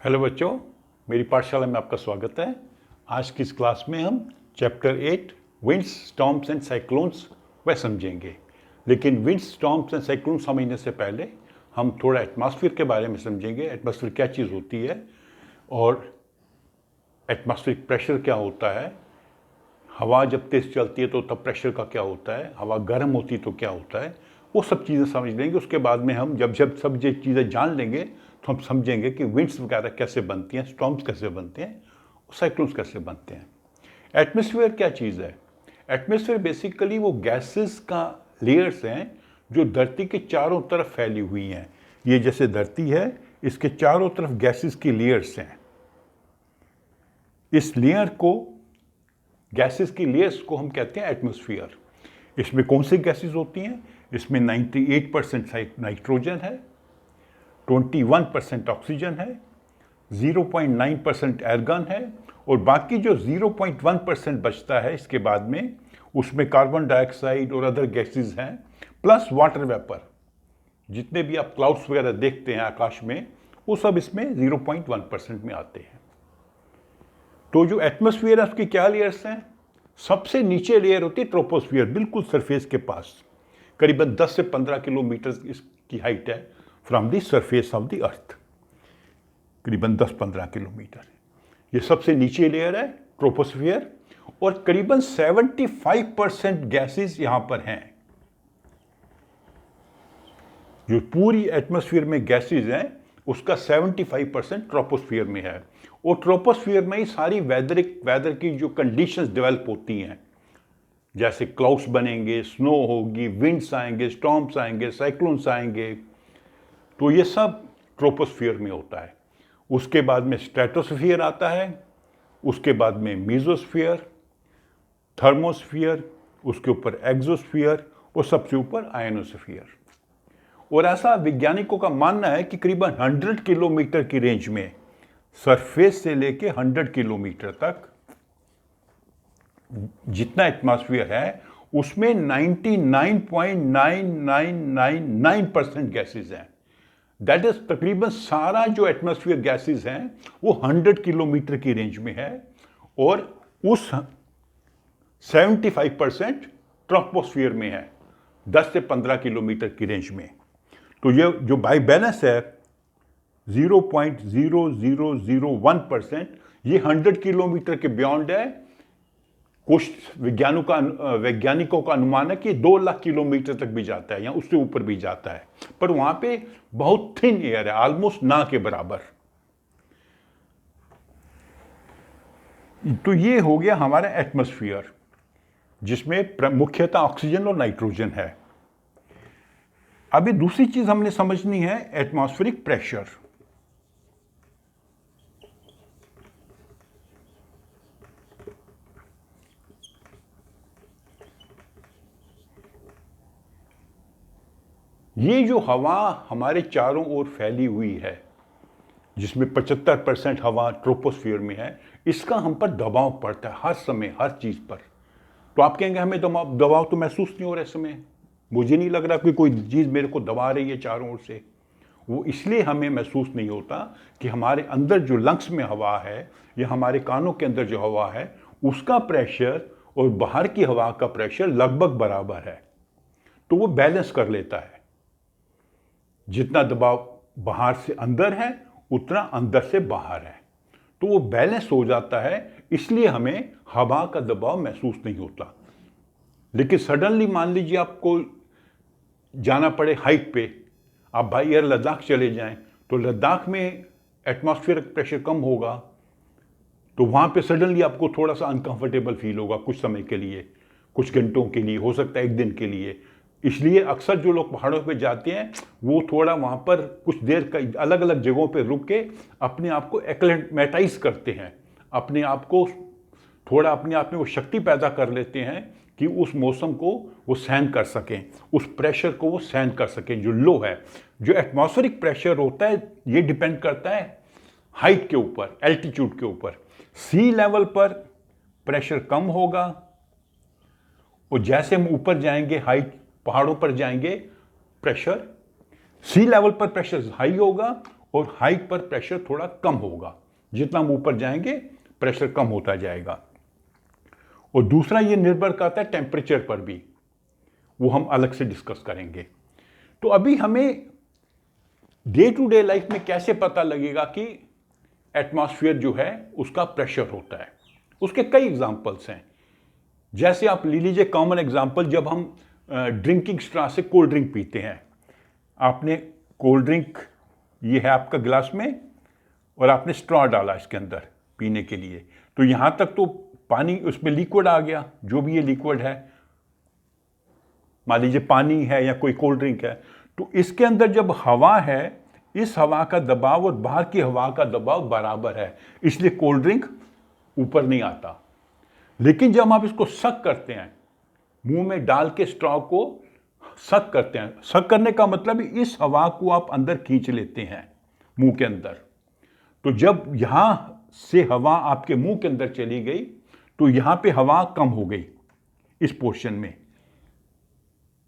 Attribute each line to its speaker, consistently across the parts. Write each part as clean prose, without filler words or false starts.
Speaker 1: Hello बच्चों, मेरी पाठशाला में आपका स्वागत है। आज की इस क्लास में हम chapter 8 winds, storms and cyclones वह समझेंगे। लेकिन विंड्स, स्टॉर्म्स एंड साइक्लोन्स समझने से पहले हम थोड़ा एटमॉस्फेयर के बारे में समझेंगे। एटमॉस्फेयर क्या चीज़ होती है और एटमॉस्फेरिक प्रेशर क्या होता है। हवा जब तेज चलती है तो तब प्रेशर का क्या होता है, हवा गर्म होती तो क्या होता है, वो सब चीज़ें समझ लेंगे। उसके बाद में हम जब जब सब ये चीज़ें जान लेंगे तो हम समझेंगे कि विंड्स वगैरह कैसे बनती हैं, स्टॉर्म्स कैसे बनते हैं, साइक्लोन्स कैसे बनते हैं। एटमॉस्फेयर क्या चीज़ है? एटमॉस्फेयर बेसिकली वो गैसेस का लेयर्स हैं जो धरती के चारों तरफ फैली हुई हैं। ये जैसे धरती है, इसके चारों तरफ गैसेस की लेयर्स हैं। इस लेयर को, गैसेस की लेयर्स को हम कहते हैं एटमॉस्फेयर। इसमें कौन सी गैसेस होती हैं? इसमें 98% नाइट्रोजन है, 21% ऑक्सीजन है, 0.9% एर्गन है और बाकी जो 0.1% बचता है इसके बाद में, उसमें कार्बन डाइऑक्साइड और अदर गैसेस हैं, प्लस वाटर वेपर। जितने भी आप क्लाउड्स वगैरह देखते हैं आकाश में, वो सब इसमें 0.1% में आते हैं। तो जो एटमॉस्फेयर है उसकी क्या लेयर्स हैं? सबसे नीचे लेयर होती है ट्रोपोस्फियर, बिल्कुल सरफेस के पास, करीबन 10 से 15 किलोमीटर इसकी हाइट है from the surface of the earth, करीबन 10-15 किलोमीटर। ये सबसे नीचे लेयर है ट्रोपोस्फियर और करीबन 75% गैसेस यहां पर हैं। जो पूरी एटमॉस्फेयर में गैसेस हैं उसका 75% ट्रोपोस्फियर में है और ट्रोपोस्फियर में ही सारी वेदर की जो कंडीशंस डेवलप होती हैं, जैसे क्लाउड्स बनेंगे, स्नो होगी, विंड्स आएंगे, स्टॉर्म्स आएंगे, साइक्लोन्स आएंगे, तो ये सब ट्रोपोस्फियर में होता है। उसके बाद में स्ट्रेटोस्फियर आता है, उसके बाद में मीजोस्फियर, थर्मोस्फियर, उसके ऊपर एक्सोस्फियर और सबसे ऊपर आयनोस्फियर। और ऐसा वैज्ञानिकों का मानना है कि करीबन 100 किलोमीटर की रेंज में, सरफेस से लेके 100 किलोमीटर तक जितना एटमॉस्फेयर है उसमें 99.9999% गैसेस हैं। दैट इज तकरीबन सारा जो एटमॉस्फेयर गैसेस हैं वो 100 किलोमीटर की रेंज में है और उस 75% ट्रोपोस्फियर में है, 10 से 15 किलोमीटर की रेंज में। तो ये जो बाई बैलेंस है 0.0001%, ये 100 किलोमीटर के बियॉन्ड है। कुछ वैज्ञानिकों का अनुमान है कि 2 लाख किलोमीटर तक भी जाता है या उससे ऊपर भी जाता है, पर वहां पे बहुत थिन एयर है, ऑलमोस्ट ना के बराबर। तो ये हो गया हमारा एटमॉस्फेयर, जिसमें मुख्यतः ऑक्सीजन और नाइट्रोजन है। अभी दूसरी चीज हमने समझनी है, एटमॉस्फेरिक प्रेशर। ये जो हवा हमारे चारों ओर फैली हुई है, जिसमें 75% हवा ट्रोपोस्फियर में है, इसका हम पर दबाव पड़ता है हर समय, हर चीज पर। तो आप कहेंगे हमें दबाव तो महसूस नहीं हो रहा इस समय, मुझे नहीं लग रहा कि कोई चीज मेरे को दबा रही है चारों ओर से। वो इसलिए हमें महसूस नहीं होता कि हमारे अंदर जो लंग्स में हवा है या हमारे कानों के अंदर जो हवा है, उसका प्रेशर और बाहर की हवा का प्रेशर लगभग बराबर है, तो वो बैलेंस कर लेता है। जितना दबाव बाहर से अंदर है उतना अंदर से बाहर है, तो वो बैलेंस हो जाता है, इसलिए हमें हवा का दबाव महसूस नहीं होता। लेकिन सडनली मान लीजिए आपको जाना पड़े हाइट पे, आप बाई एयर लद्दाख चले जाएं, तो लद्दाख में एटमॉस्फेरिक प्रेशर कम होगा, तो वहां पे सडनली आपको थोड़ा सा अनकंफर्टेबल फील होगा कुछ समय के लिए, कुछ घंटों के लिए, हो सकता है एक दिन के लिए। इसलिए अक्सर जो लोग पहाड़ों पे जाते हैं वो थोड़ा वहां पर कुछ देर का अलग अलग जगहों पे रुक के अपने आप को एक्लेमेटाइज करते हैं, अपने आप को थोड़ा अपने आप में वो शक्ति पैदा कर लेते हैं कि उस मौसम को वो सहन कर सकें, उस प्रेशर को वो सहन कर सकें जो लो है। जो एटमॉस्फेरिक प्रेशर होता है ये डिपेंड करता है हाइट के ऊपर, एल्टीट्यूड के ऊपर। सी लेवल पर प्रेशर कम होगा और जैसे हम ऊपर जाएंगे, हाइट पहाड़ों पर जाएंगे, प्रेशर सी लेवल पर प्रेशर हाई होगा और हाइट पर प्रेशर थोड़ा कम होगा। जितना हम ऊपर जाएंगे प्रेशर कम होता जाएगा। और दूसरा ये निर्भर करता है टेम्परेचर पर भी, वो हम अलग से डिस्कस करेंगे। तो अभी हमें डे टू डे लाइफ में कैसे पता लगेगा कि एटमॉस्फेयर जो है उसका प्रेशर होता है। उसके कई एग्जांपल्स हैं। जैसे आप ले लीजिए कॉमन एग्जांपल, जब हम ड्रिंकिंग स्ट्रॉ से कोल्ड ड्रिंक पीते हैं। आपने कोल्ड ड्रिंक, ये है आपका गिलास में, और आपने स्ट्रॉ डाला इसके अंदर पीने के लिए, तो यहाँ तक तो पानी, उसमें लिक्विड आ गया, जो भी ये लिक्विड है, मान लीजिए पानी है या कोई कोल्ड ड्रिंक है। तो इसके अंदर जब हवा है, इस हवा का दबाव और बाहर की हवा का दबाव बराबर है, इसलिए कोल्ड ड्रिंक ऊपर नहीं आता। लेकिन जब आप इसको सक करते हैं, मुंह में डाल के स्ट्रॉ को सक करते हैं, सक करने का मतलब इस हवा को आप अंदर खींच लेते हैं मुंह के अंदर। तो जब यहां से हवा आपके मुंह के अंदर चली गई तो यहां पे हवा कम हो गई इस पोर्शन में,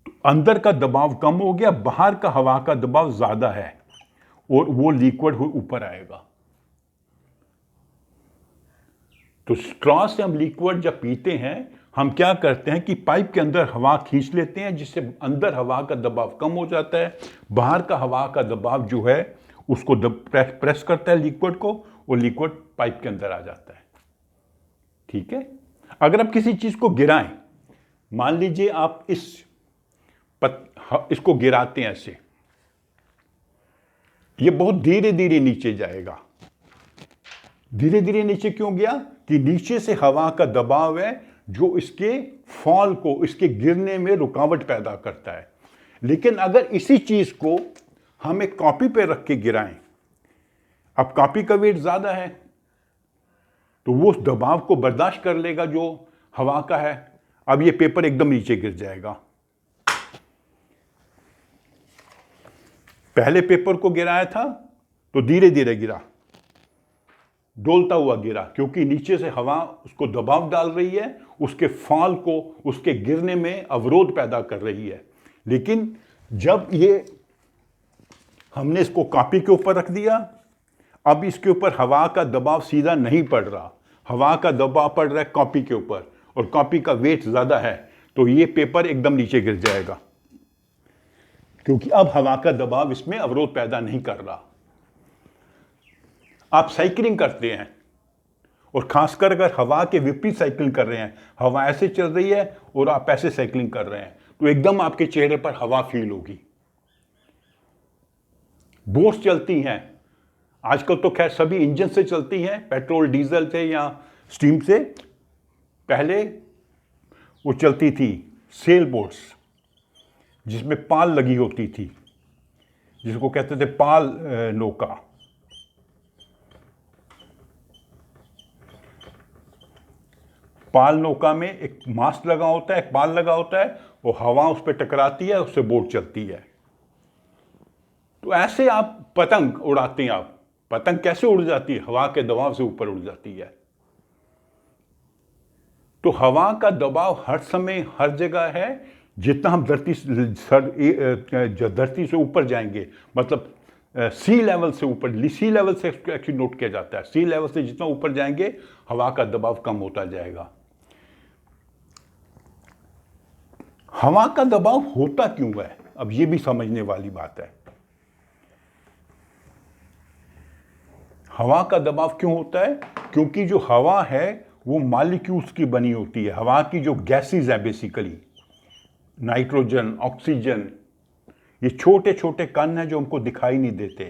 Speaker 1: तो अंदर का दबाव कम हो गया, बाहर का हवा का दबाव ज्यादा है और वो लिक्विड ऊपर आएगा। तो स्ट्रॉ से हम लिक्विड जब पीते हैं, हम क्या करते हैं कि पाइप के अंदर हवा खींच लेते हैं, जिससे अंदर हवा का दबाव कम हो जाता है, बाहर का हवा का दबाव जो है उसको प्रेस करता है लिक्विड को, और लिक्विड पाइप के अंदर आ जाता है। ठीक है। अगर आप किसी चीज को गिराएं, मान लीजिए आप इसको गिराते हैं ऐसे, ये बहुत धीरे धीरे नीचे जाएगा। धीरे धीरे नीचे क्यों गया? कि नीचे से हवा का दबाव है जो इसके फॉल को, इसके गिरने में रुकावट पैदा करता है। लेकिन अगर इसी चीज को हम एक कॉपी पे रख के गिराएं, अब कॉपी का वेट ज्यादा है तो वो उस दबाव को बर्दाश्त कर लेगा जो हवा का है। अब ये पेपर एकदम नीचे गिर जाएगा। पहले पेपर को गिराया था तो धीरे धीरे गिरा, डोलता हुआ गिरा, क्योंकि नीचे से हवा उसको दबाव डाल रही है, उसके फॉल को, उसके गिरने में अवरोध पैदा कर रही है। लेकिन जब ये हमने इसको कॉपी के ऊपर रख दिया, अब इसके ऊपर हवा का दबाव सीधा नहीं पड़ रहा, हवा का दबाव पड़ रहा है कॉपी के ऊपर, और कॉपी का वेट ज्यादा है, तो ये पेपर एकदम नीचे गिर जाएगा, क्योंकि अब हवा का दबाव इसमें अवरोध पैदा नहीं कर रहा। आप साइकिलिंग करते हैं, और खासकर अगर हवा के विपरीत साइकिलिंग कर रहे हैं, हवा ऐसे चल रही है और आप ऐसे साइकिलिंग कर रहे हैं, तो एकदम आपके चेहरे पर हवा फील होगी। बोट्स चलती हैं, आजकल तो खैर सभी इंजन से चलती हैं, पेट्रोल डीजल से या स्टीम से। पहले वो चलती थी सेल बोट्स, जिसमें पाल लगी होती थी, जिसको कहते थे पाल नौका। पाल नौका में एक मास्ट लगा होता है, एक पाल लगा होता है, वो हवा उस पर टकराती है, उससे बोट चलती है। तो ऐसे आप पतंग उड़ाते हैं। आप पतंग कैसे उड़ जाती है? हवा के दबाव से ऊपर उड़ जाती है। तो हवा का दबाव हर समय हर जगह है। जितना हम धरती से ऊपर जाएंगे, मतलब सी लेवल से ऊपर, सी लेवल से एक्चुअली नोट किया जाता है, सी लेवल से जितना ऊपर जाएंगे हवा का दबाव कम होता जाएगा। हवा का दबाव होता क्यों है? अब ये भी समझने वाली बात है। हवा का दबाव क्यों होता है? क्योंकि जो हवा है वो मॉलिक्यूल्स की बनी होती है। हवा की जो गैसेस है, बेसिकली नाइट्रोजन, ऑक्सीजन, ये छोटे छोटे कण हैं जो हमको दिखाई नहीं देते।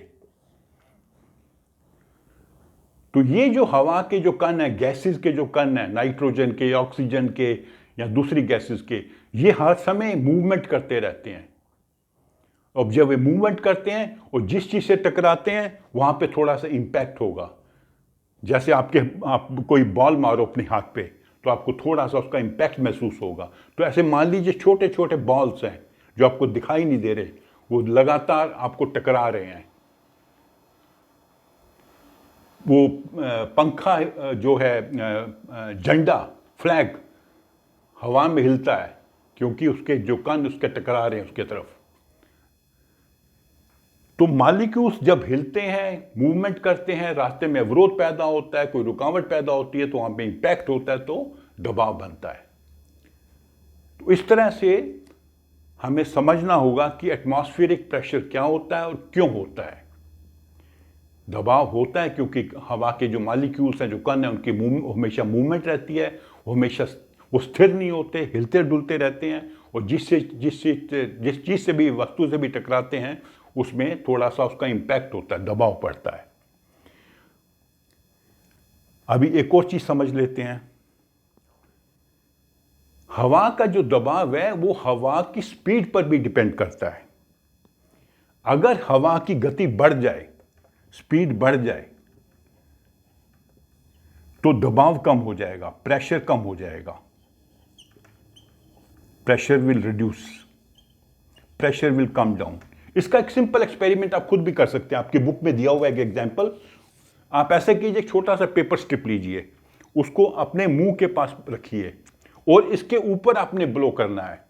Speaker 1: तो ये जो हवा के जो कण है, गैसेस के जो कण है, नाइट्रोजन के, ऑक्सीजन के या दूसरी गैसेस के, ये हर समय मूवमेंट करते रहते हैं। अब जब वे मूवमेंट करते हैं और जिस चीज से टकराते हैं वहां पे थोड़ा सा इंपैक्ट होगा। जैसे आप कोई बॉल मारो अपने हाथ पे, तो आपको थोड़ा सा उसका इंपैक्ट महसूस होगा। तो ऐसे मान लीजिए छोटे छोटे बॉल्स हैं जो आपको दिखाई नहीं दे रहे, वो लगातार आपको टकरा रहे हैं। वो पंखा जो है, झंडा, फ्लैग हवा में हिलता है क्योंकि उसके जो कण उसके टकरा रहे हैं उसके तरफ। तो तो मॉलिक्यूल्स जब हिलते हैं, मूवमेंट करते हैं, रास्ते में अवरोध पैदा होता है, कोई रुकावट पैदा होती है, तो वहां पे इंपैक्ट होता है, तो दबाव बनता है। तो इस तरह से हमें समझना होगा कि एटमॉस्फेरिक प्रेशर क्या होता है और क्यों होता है। दबाव होता है क्योंकि हवा के जो मॉलिक्यूल्स हैं, जो कण हैं, उनकी हमेशा मूवमेंट रहती है, वो हमेशा वो स्थिर नहीं होते, हिलते डुलते रहते हैं, और जिस चीज़ से भी, वस्तु से भी टकराते हैं, उसमें थोड़ा सा उसका इंपैक्ट होता है, दबाव पड़ता है। अभी एक और चीज़ समझ लेते हैं। हवा का जो दबाव है वो हवा की स्पीड पर भी डिपेंड करता है। अगर हवा की गति बढ़ जाए, स्पीड बढ़ जाए, तो दबाव कम हो जाएगा, प्रेशर कम हो जाएगा। Pressure will reduce, pressure will come down. इसका एक सिंपल एक्सपेरिमेंट आप खुद भी कर सकते हैं, आपकी बुक में दिया हुआ है एक एग्जाम्पल। आप ऐसे कीजिए, एक छोटा सा पेपर स्ट्रिप लीजिए, उसको अपने मुंह के पास रखिए और इसके ऊपर आपने ब्लो करना है।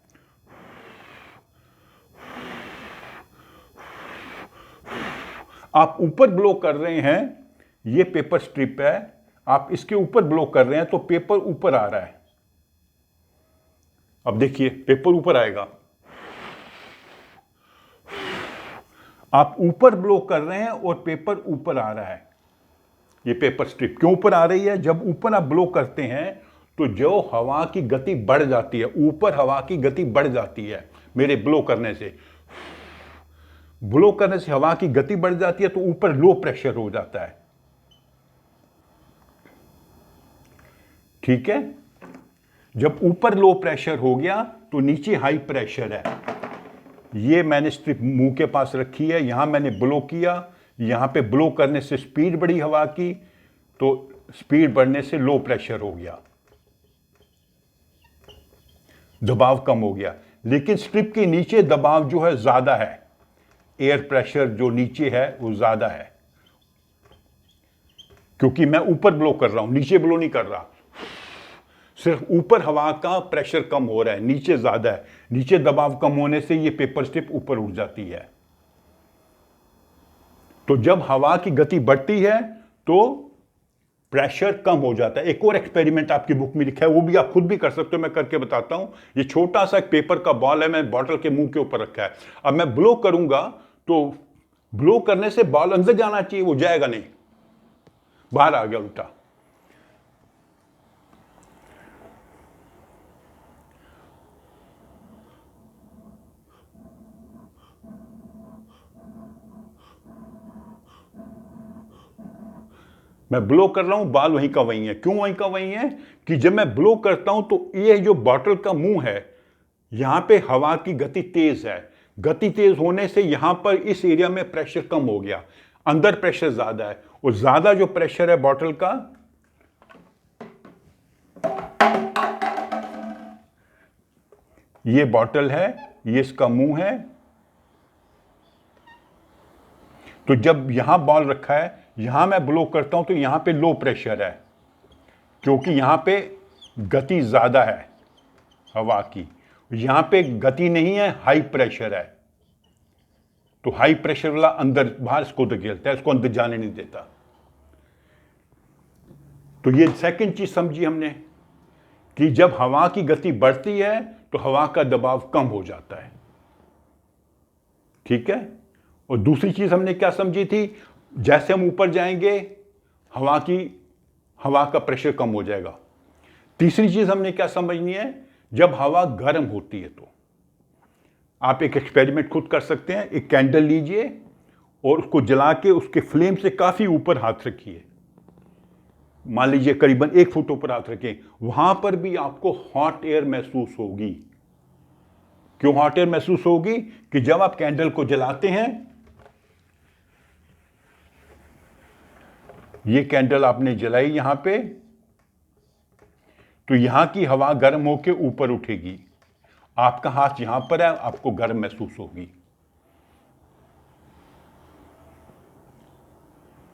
Speaker 1: आप ऊपर ब्लो कर रहे हैं, ये पेपर स्ट्रिप है, आप इसके ऊपर ब्लो कर रहे हैं तो पेपर ऊपर आ रहा है। अब देखिए पेपर ऊपर आएगा। आप ऊपर ब्लो कर रहे हैं और पेपर ऊपर आ रहा है। ये पेपर स्ट्रिप क्यों ऊपर आ रही है? जब ऊपर आप ब्लो करते हैं तो जो हवा की गति बढ़ जाती है, ऊपर हवा की गति बढ़ जाती है मेरे ब्लो करने से। ब्लो करने से हवा की गति बढ़ जाती है तो ऊपर लो प्रेशर हो जाता है। ठीक है, जब ऊपर लो प्रेशर हो गया तो नीचे हाई प्रेशर है। ये मैंने स्ट्रिप मुंह के पास रखी है, यहां मैंने ब्लो किया, यहां पे ब्लो करने से स्पीड बढ़ी हवा की, तो स्पीड बढ़ने से लो प्रेशर हो गया, दबाव कम हो गया। लेकिन स्ट्रिप के नीचे दबाव जो है ज्यादा है, एयर प्रेशर जो नीचे है वो ज्यादा है, क्योंकि मैं ऊपर ब्लो कर रहा हूं, नीचे ब्लो नहीं कर रहा। सिर्फ ऊपर हवा का प्रेशर कम हो रहा है, नीचे ज्यादा है। नीचे दबाव कम होने से ये पेपर स्ट्रिप ऊपर उठ जाती है। तो जब हवा की गति बढ़ती है तो प्रेशर कम हो जाता है। एक और एक्सपेरिमेंट आपकी बुक में लिखा है, वो भी आप खुद भी कर सकते हो, मैं करके बताता हूं। ये छोटा सा एक पेपर का बॉल है, मैं बॉटल के मुंह के ऊपर रखा है। अब मैं ब्लो करूंगा तो ब्लो करने से बॉल अंदर जाना चाहिए, वो जाएगा नहीं, बाहर आ गया उल्टा। मैं ब्लो कर रहा हूं, बाल वहीं का वहीं है। क्यों वहीं का वहीं है? कि जब मैं ब्लो करता हूं तो ये जो बॉटल का मुंह है, यहां पे हवा की गति तेज है। गति तेज होने से यहां पर इस एरिया में प्रेशर कम हो गया, अंदर प्रेशर ज्यादा है। और ज्यादा जो प्रेशर है बॉटल का, ये बॉटल है, ये इसका मुंह है। तो जब यहां बॉल रखा है, यहां मैं ब्लो करता हूं तो यहां पे लो प्रेशर है, क्योंकि यहां पे गति ज्यादा है हवा की। यहां पे गति नहीं है, हाई प्रेशर है। तो हाई प्रेशर वाला अंदर बाहर इसको धकेलता है, इसको अंदर जाने नहीं देता। तो ये सेकंड चीज समझी हमने कि जब हवा की गति बढ़ती है तो हवा का दबाव कम हो जाता है। ठीक है। और दूसरी चीज हमने क्या समझी थी? जैसे हम ऊपर जाएंगे हवा का प्रेशर कम हो जाएगा। तीसरी चीज हमने क्या समझनी है? जब हवा गर्म होती है तो आप एक एक्सपेरिमेंट खुद कर सकते हैं। एक कैंडल लीजिए और उसको जला के उसके फ्लेम से काफी ऊपर हाथ रखिए, मान लीजिए करीबन 1 फुट ऊपर हाथ रखें। वहां पर भी आपको हॉट एयर महसूस होगी। क्यों हॉट एयर महसूस होगी? कि जब आप कैंडल को जलाते हैं, ये कैंडल आपने जलाई यहां पे, तो यहां की हवा गर्म होकर ऊपर उठेगी। आपका हाथ यहां पर है, आपको गर्म महसूस होगी।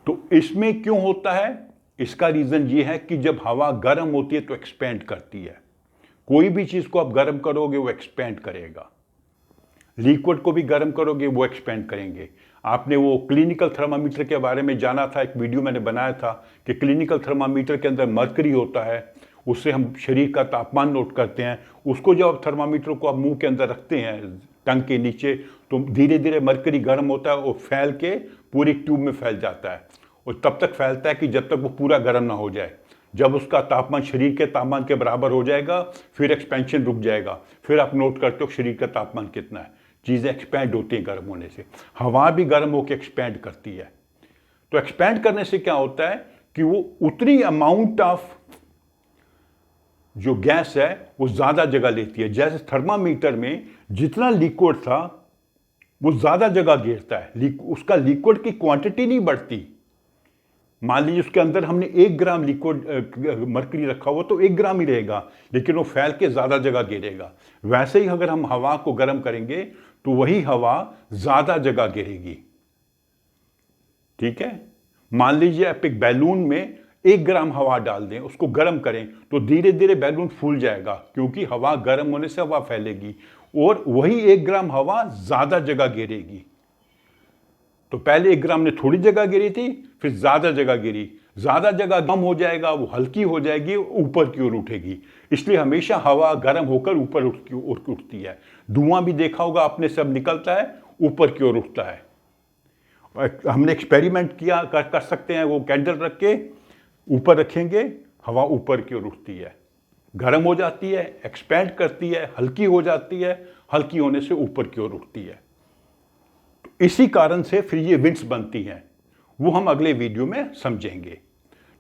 Speaker 1: तो इसमें क्यों होता है? इसका रीजन ये है कि जब हवा गर्म होती है तो एक्सपेंड करती है। कोई भी चीज को आप गर्म करोगे वो एक्सपेंड करेगा। लिक्विड को भी गर्म करोगे वो एक्सपेंड करेंगे। आपने वो क्लिनिकल थर्मामीटर के बारे में जाना था, एक वीडियो मैंने बनाया था कि क्लिनिकल थर्मामीटर के अंदर मरकरी होता है, उससे हम शरीर का तापमान नोट करते हैं। उसको जब आप थर्मामीटर को आप मुंह के अंदर रखते हैं टंग के नीचे, तो धीरे धीरे मरकरी गर्म होता है और फैल के पूरी ट्यूब में फैल जाता है, और तब तक फैलता है कि जब तक वो पूरा गर्म ना हो जाए। जब उसका तापमान शरीर के तापमान के बराबर हो जाएगा फिर एक्सपेंशन रुक जाएगा, फिर आप नोट करते हो शरीर का तापमान कितना है। चीज़ें एक्सपैंड होती हैं गर्म होने से। हवा भी गर्म होकर एक्सपैंड करती है। तो एक्सपैंड करने से क्या होता है कि वो उतनी अमाउंट ऑफ जो गैस है वो ज़्यादा जगह लेती है। जैसे थर्मामीटर में जितना लिक्विड था वो ज़्यादा जगह घेरता है, उसका लिक्विड की क्वांटिटी नहीं बढ़ती। मान लीजिए उसके अंदर हमने 1 ग्राम लिक्विड मरकरी रखा हुआ तो 1 ग्राम ही रहेगा, लेकिन वो फैल के ज़्यादा जगह घेरेगा। वैसे ही अगर हम हवा को गर्म करेंगे तो वही हवा ज़्यादा जगह घेरेगी। ठीक है, मान लीजिए आप एक बैलून में 1 ग्राम हवा डाल दें, उसको गर्म करें तो धीरे धीरे बैलून फूल जाएगा, क्योंकि हवा गर्म होने से हवा फैलेगी और वही 1 ग्राम हवा ज़्यादा जगह घेरेगी। तो पहले 1 ग्राम ने थोड़ी जगह गिरी थी, फिर ज़्यादा जगह गिरी, ज़्यादा जगह कम हो जाएगा, वो हल्की हो जाएगी, ऊपर की ओर उठेगी। इसलिए हमेशा हवा गर्म होकर ऊपर उठती है। धुआं भी देखा होगा आपने, सब निकलता है ऊपर की ओर उठता है। हमने एक्सपेरिमेंट किया, कर सकते हैं, वो कैंडल रख के ऊपर रखेंगे, हवा ऊपर की ओर उठती है, गर्म हो जाती है, एक्सपैंड करती है, हल्की हो जाती है, हल्की होने से ऊपर की ओर उठती है। इसी कारण से फिर ये विंड्स बनती हैं, वो हम अगले वीडियो में समझेंगे।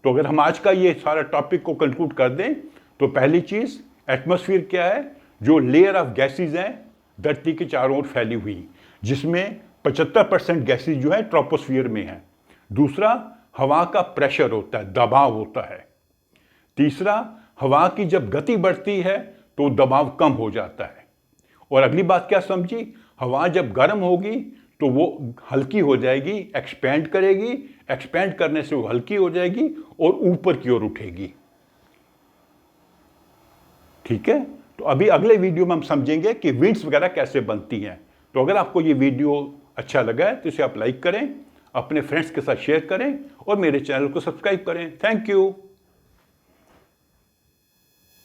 Speaker 1: तो अगर हम आज का ये सारा टॉपिक को कंक्लूड कर दें तो पहली चीज़, एटमॉस्फेयर क्या है? जो लेयर ऑफ गैसेज हैं धरती के चारों ओर फैली हुई, जिसमें 75% गैसेज जो है ट्रोपोस्फियर में है। दूसरा, हवा का प्रेशर होता है, दबाव होता है। तीसरा, हवा की जब गति बढ़ती है तो दबाव कम हो जाता है। और अगली बात क्या समझी? हवा जब गर्म होगी तो वो हल्की हो जाएगी, एक्सपैंड करेगी, एक्सपैंड करने से वो हल्की हो जाएगी और ऊपर की ओर उठेगी। ठीक है, तो अभी अगले वीडियो में हम समझेंगे कि विंड्स वगैरह कैसे बनती हैं। तो अगर आपको ये वीडियो अच्छा लगा है तो इसे आप लाइक करें, अपने फ्रेंड्स के साथ शेयर करें और मेरे चैनल को सब्सक्राइब करें। Thank you.